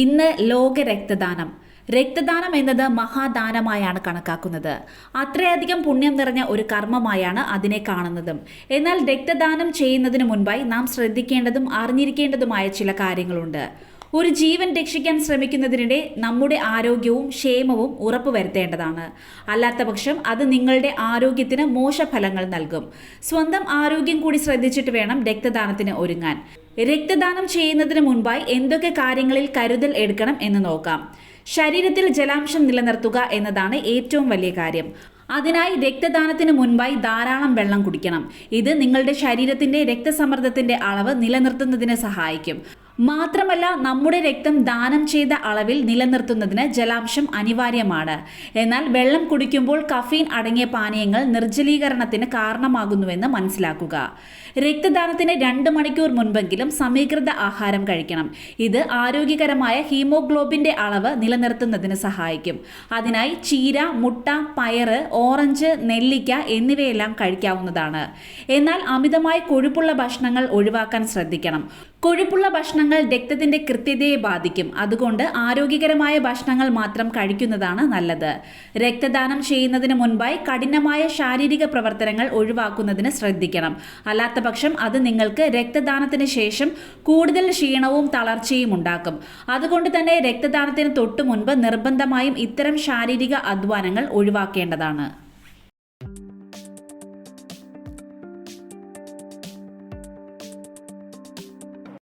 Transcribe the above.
ഇന്ന് ലോക രക്തദാനം. രക്തദാനം എന്നത് മഹാദാനമായാണ് കണക്കാക്കുന്നത്. അത്രയധികം പുണ്യം നിറഞ്ഞ ഒരു കർമ്മമായാണ് അതിനെ കാണുന്നതും. എന്നാൽ രക്തദാനം ചെയ്യുന്നതിന് മുൻപായി നാം ശ്രദ്ധിക്കേണ്ടതും അറിഞ്ഞിരിക്കേണ്ടതുമായ ചില കാര്യങ്ങളുണ്ട്. ഒരു ജീവൻ രക്ഷിക്കാൻ ശ്രമിക്കുന്നതിനിടെ നമ്മുടെ ആരോഗ്യവും ക്ഷേമവും ഉറപ്പുവരുത്തേണ്ടതാണ്. അല്ലാത്തപക്ഷം അത് നിങ്ങളുടെ ആരോഗ്യത്തിന് മോശഫലങ്ങൾ നൽകും. സ്വന്തം ആരോഗ്യം കൂടി ശ്രദ്ധിച്ചിട്ട് വേണം രക്തദാനത്തിന് ഒരുങ്ങാൻ. രക്തദാനം ചെയ്യുന്നതിന് മുൻപായി എന്തൊക്കെ കാര്യങ്ങളിൽ കരുതൽ എടുക്കണം എന്ന് നോക്കാം. ശരീരത്തിൽ ജലാംശം നിലനിർത്തുക എന്നതാണ് ഏറ്റവും വലിയ കാര്യം. അതിനായി രക്തദാനത്തിന് മുൻപായി ധാരാളം വെള്ളം കുടിക്കണം. ഇത് നിങ്ങളുടെ ശരീരത്തിന്റെ രക്തസമ്മർദ്ദത്തിന്റെ അളവ് നിലനിർത്തുന്നതിന് സഹായിക്കും. മാത്രമല്ല, നമ്മുടെ രക്തം ദാനം ചെയ്ത അളവിൽ നിലനിർത്തുന്നതിന് ജലാംശം അനിവാര്യമാണ്. എന്നാൽ വെള്ളം കുടിക്കുമ്പോൾ കഫീൻ അടങ്ങിയ പാനീയങ്ങൾ നിർജ്ജലീകരണത്തിന് കാരണമാകുന്നുവെന്ന് മനസ്സിലാക്കുക. രക്തദാനത്തിന് 2 മണിക്കൂർ മുൻപെങ്കിലും സമീകൃത ആഹാരം കഴിക്കണം. ഇത് ആരോഗ്യകരമായ ഹീമോഗ്ലോബിന്റെ അളവ് നിലനിർത്തുന്നതിന് സഹായിക്കും. അതിനായി ചീര, മുട്ട, പയറ്, ഓറഞ്ച്, നെല്ലിക്ക എന്നിവയെല്ലാം കഴിക്കാവുന്നതാണ്. എന്നാൽ അമിതമായി കൊഴുപ്പുള്ള ഭക്ഷണങ്ങൾ ഒഴിവാക്കാൻ ശ്രദ്ധിക്കണം. കൊഴുപ്പുള്ള ഭക്ഷണങ്ങൾ രക്തത്തിന്റെ കൃത്യതയെ ബാധിക്കും. അതുകൊണ്ട് ആരോഗ്യകരമായ ഭക്ഷണങ്ങൾ മാത്രം കഴിക്കുന്നതാണ് നല്ലത്. രക്തദാനം ചെയ്യുന്നതിന് മുൻപായി കഠിനമായ ശാരീരിക പ്രവർത്തനങ്ങൾ ഒഴിവാക്കുന്നതിന് ശ്രദ്ധിക്കണം. അല്ലാത്തപക്ഷം അത് നിങ്ങൾക്ക് രക്തദാനത്തിന് ശേഷം കൂടുതൽ ക്ഷീണവും തളർച്ചയും ഉണ്ടാക്കും. അതുകൊണ്ട് തന്നെ രക്തദാനത്തിന് തൊട്ടു മുൻപ് നിർബന്ധമായും ഇത്തരം ശാരീരിക അധ്വാനങ്ങൾ ഒഴിവാക്കേണ്ടതാണ്.